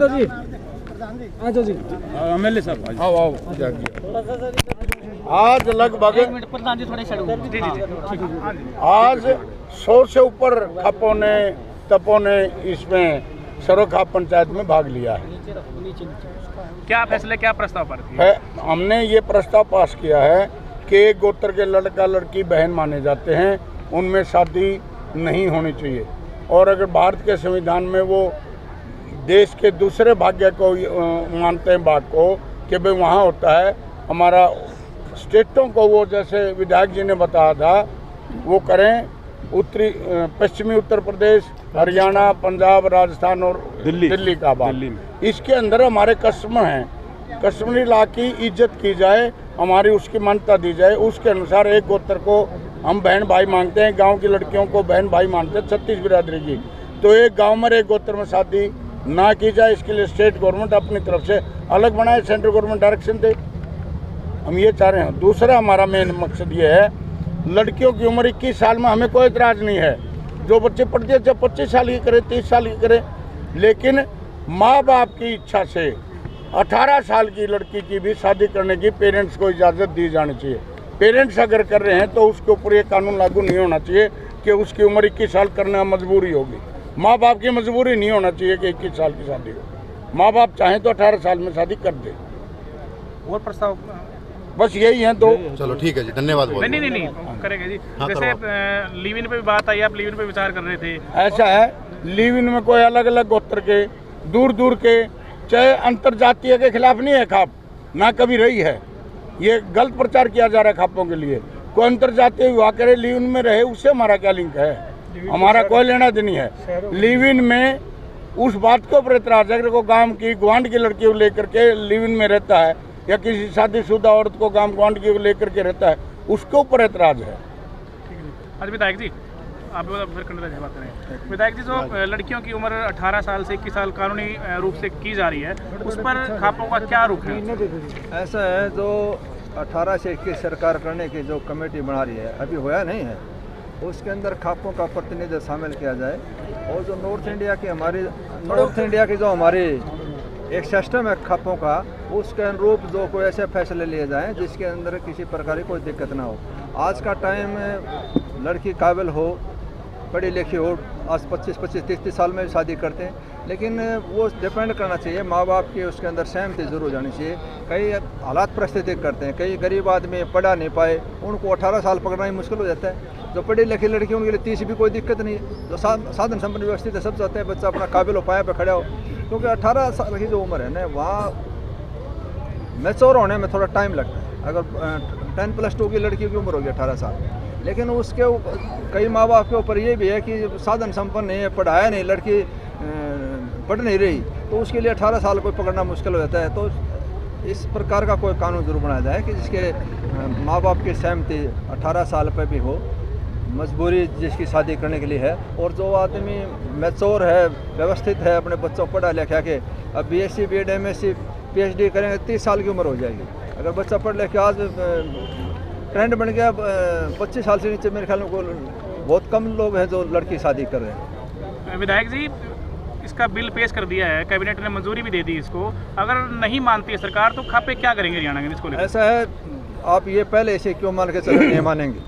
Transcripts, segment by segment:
जाओ जी, आ जाओ जी, एमएलए साहब आओ आओ। आज लगभग प्रधान जी थोड़े आज 100 से ऊपर खापों ने तपों ने इसमें सरोखा पंचायत में भाग लिया है। क्या फैसले, क्या प्रस्ताव पर है हमने ये प्रस्ताव पास किया है कि एक गोत्र के लड़का लड़की बहन माने जाते हैं, उनमें शादी नहीं होनी चाहिए। और अगर भारत के संविधान में वो देश के दूसरे भाग्य को मानते हैं बात को कि भाई वहाँ होता है, हमारा स्टेटों को वो जैसे विधायक जी ने बताया था वो करें। पश्चिमी उत्तर प्रदेश, हरियाणा, पंजाब, राजस्थान और दिल्ली का बात। इसके अंदर हमारे कस्टमर हैं, कस्टमरी ला की इज्जत की जाए, हमारी उसकी मान्यता दी जाए। उसके अनुसार एक गोत्र को हम बहन भाई मानते हैं, गांव की लड़कियों को बहन भाई मानते हैं 36 बिरादरी की। तो एक गांव में एक गोत्र में शादी ना की जाए, इसके लिए स्टेट गवर्नमेंट अपनी तरफ से अलग बनाए, सेंट्रल गवर्नमेंट डायरेक्शन दे। हम ये चाह रहे हैं। दूसरा हमारा मेन मकसद ये है, लड़कियों की उम्र 21 साल में हमें कोई इतराज़ नहीं है। जो बच्चे पढ़ते हैं चाहे 25 साल की करें, 30 साल की करें, लेकिन माँ बाप की इच्छा से 18 साल की लड़की की भी शादी करने की पेरेंट्स को इजाज़त दी जानी चाहिए। पेरेंट्स अगर कर रहे हैं तो उसके ऊपर ये कानून लागू नहीं होना चाहिए कि उसकी उम्र 21 साल करना मजबूरी होगी। माँ बाप की मजबूरी नहीं होना चाहिए कि 21 साल की शादी हो। माँ बाप चाहें तो 18 साल में शादी कर दे। और प्रस्ताव बस यही है दो। चलो ठीक है जी, धन्यवाद। नहीं करेंगे जी। जैसे लिव इन पे भी बात आई, आप लिव इन पे विचार कर रहे थे। ऐसा है, लिव इन में कोई अलग अलग गोत्र के दूर दूर के, चाहे अंतरजातीय के खिलाफ नहीं है खाप, ना कभी रही है। ये गलत प्रचार किया जा रहा है खापों के लिए। कोई अंतरजातीय विवाह करे, लिव इन में रहे, उससे हमारा क्या लिंक है? हमारा कोई लेना देनी है। लिव इन में उस बात के ऊपर एतराज है, अगर कोई गाँव की गुआंढ की लड़की को लेकर के लिव इन में रहता है या किसी शादीशुदा औरत को गांव गुआंढ की लेकर के रहता है, उसके ऊपर एतराज है। अच्छा विधायक जी, आप फिर कंटिन्यू बात करें। विधायक जी, जो लड़कियों की उम्र 18 साल से 21 साल कानूनी रूप से की जा रही है, उस पर खापों का क्या रुख है? ऐसा है, जो 18 से 21 सरकार करने की जो कमेटी बना रही है, अभी होया नहीं है, उसके अंदर खापों का प्रतिनिधित्व शामिल किया जाए। और जो नॉर्थ इंडिया की जो हमारी एक सिस्टम है खापों का, उसके अनुरूप जो कोई ऐसे फैसले लिए जाएं जिसके अंदर किसी प्रकार की कोई दिक्कत ना हो। आज का टाइम लड़की काबिल हो, पढ़ी लिखी हो, आज 25-30 साल में शादी करते हैं, लेकिन वो डिपेंड करना चाहिए माँ बाप की, उसके अंदर सहमति जरूर जानी चाहिए। कई हालात परिस्थिति करते हैं, कई गरीब आदमी पढ़ा नहीं पाए, उनको 18 साल पकड़ना ही मुश्किल हो जाता है। जो पढ़ी लिखी लड़की उनके लिए 30 भी कोई दिक्कत नहीं है। जो साधन संपन्न व्यवस्थित है, सब चाहते हैं बच्चा अपना काबिल हो, पाया पे खड़ा हो, क्योंकि 18 साल की जो उम्र है ना, वहाँ मैच्योर होने में थोड़ा टाइम लगता है। अगर 10+2 की लड़की की उम्र होगी 18 साल, लेकिन उसके कई माँ बाप के ऊपर ये भी है कि साधन संपन्न नहीं है, पढ़ाया नहीं, लड़की पढ़ नहीं रही, तो उसके लिए 18 साल कोई पकड़ना मुश्किल हो जाता है। तो इस प्रकार का कोई कानून जरूर बनाया जाए कि जिसके माँ बाप की सहमति 18 साल पर भी हो, मजबूरी जिसकी शादी करने के लिए है। और जो आदमी मैच्योर है, व्यवस्थित है, अपने बच्चों पढ़ा लिखा के, अब BSc BEd MSc PhD करेंगे, 30 साल की उम्र हो जाएगी। अगर बच्चा पढ़ लिख के, आज ट्रेंड बन गया 25 साल से नीचे, मेरे ख्याल में बहुत कम लोग हैं जो लड़की शादी कर रहे हैं। विधायक जी, इसका बिल पेश कर दिया है, कैबिनेट ने मंजूरी भी दे दी इसको। अगर नहीं मानती है सरकार तो खापे क्या करेंगे हरियाणा में इसको लेकर? ऐसा है, आप ये पहले इसे क्यों मान के चले नहीं मानेंगे?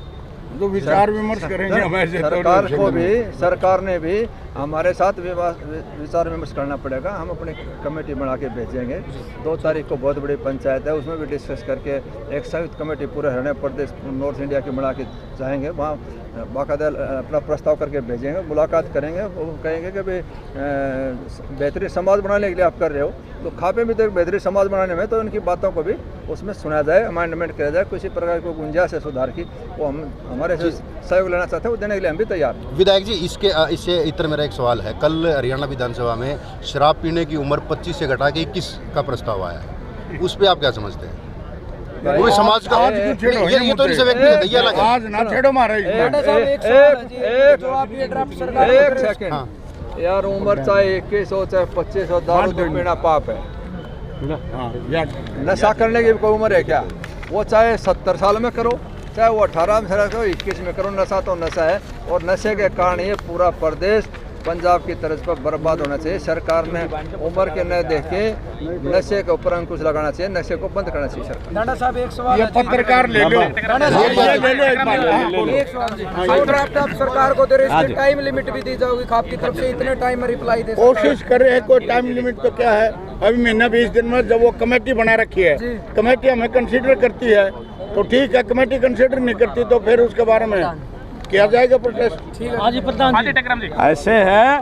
तो विचार विमर्श करेंगे हमारे सरकार को भी, सरकार ने भी हमारे साथ विचार विमर्श करना पड़ेगा। हम अपनी कमेटी बना के भेजेंगे। 2 तारीख को बहुत बड़ी पंचायत है, उसमें भी डिस्कस करके एक संयुक्त कमेटी पूरे हरियाणा प्रदेश नॉर्थ इंडिया की बना के जाएंगे, वहाँ बाकायदा अपना प्रस्ताव करके भेजेंगे, मुलाकात करेंगे। वो कहेंगे कि भाई बेहतरीन समाज बनाने के लिए आप कर रहे हो, तो खापे में तो बेहतरीन समाज बनाने में तो उनकी बातों को भी उसमें सुना जाए, अमेंडमेंट किया जाए, किसी प्रकार की गुंजाइश है सुधार की, वो हम हमारे से सहयोग लेना चाहते हैं, वो देने के लिए हम भी तैयार हैं। विधायक जी, इससे इतर मेरा एक सवाल है। कल हरियाणा विधानसभा में शराब पीने की उम्र 25 से घटा के 21 का प्रस्ताव आया है, उस पर आप क्या समझते हैं? पूरे समाज का ये तो इनसे व्यक्तिगत है, ये अलग है। आज ना छेड़ो मारे। एक सेकंड यार, उम्र चाहे 21 हो चाहे 25 हो, दारू तो पीना पाप है। नशा करने की कोई उम्र है क्या? वो चाहे 70 साल में करो, चाहे वो 18 में करो, 21 में करो, नशा तो नशा है। और नशे के कारण ये पूरा प्रदेश पंजाब की तरज पर बर्बाद होना चाहिए। सरकार ने उम्र के न देख के नशे के ऊपर अंकुश लगाना चाहिए, नशे को बंद करना चाहिए सरकार। डांडा साहब एक सवाल ये पत्रकार ले लो, आप सरकार को दे रहे इसकी टाइम लिमिट भी दी जाओगी, आपकी तरफ से इतने टाइम में रिप्लाई दे कोशिश कर रहे हैं। कोई टाइम लिमिट तो क्या है, अभी महीना 20 दिन में जब वो कमेटी बना रखी है, कमेटी हमें कंसीडर करती है तो ठीक है, कमेटी कंसीडर नहीं करती तो फिर उसके बारे में किया जाएगा प्रोटेस्ट। हाँ जी प्रधान जी, ऐसे है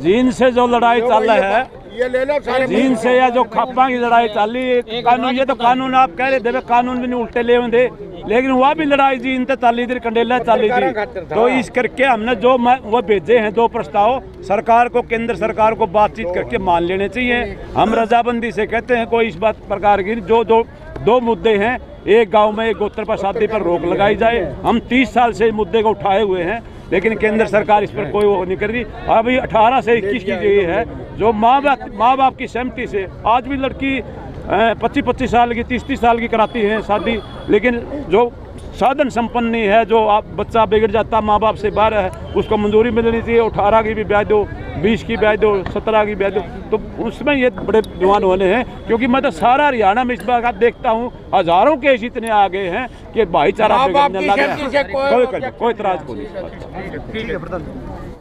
जीन से जो लड़ाई चल रही है, ये ले लो सारे जीन से या जो खापा की लड़ाई चल रही है, कानून ये तो कानून आप कह रहे थे कानून भी नहीं उल्टे ले दे, लेकिन वह भी लड़ाई जीन ते चाली थी, कंडेला चाली थी। तो इस करके हमने जो वो भेजे हैं 2 प्रस्ताव, सरकार को, केंद्र सरकार को बातचीत करके मान लेने चाहिए। हम रजाबंदी से कहते हैं, कोई इस बात प्रकार की जो दो मुद्दे हैं, एक गांव में एक गोत्र पर शादी पर रोक लगाई जाए। हम 30 साल से इस मुद्दे को उठाए हुए हैं, लेकिन केंद्र सरकार इस पर कोई वो नहीं कर रही। अभी 18 से 21 की जो ये है, जो माँ बाप की सहमति से आज भी लड़की 25-25 साल की, 30-30 साल की कराती है शादी, लेकिन जो साधन संपन्न नहीं है, जो आप बच्चा बिगड़ जाता माँ बाप से बाहर है, उसको मंजूरी मिलनी चाहिए। 18 की भी ब्याज दो, 20 की ब्याज दो, 17 की ब्याज दो, तो उसमें ये बड़े दीवान वाले हैं। क्योंकि मैं तो सारा हरियाणा में इस बार देखता हूँ, हजारों केस इतने आ गए हैं कि भाईचारा बिगड़ने लगा है। कोई इतराज को नहीं। ठीक है प्रधान।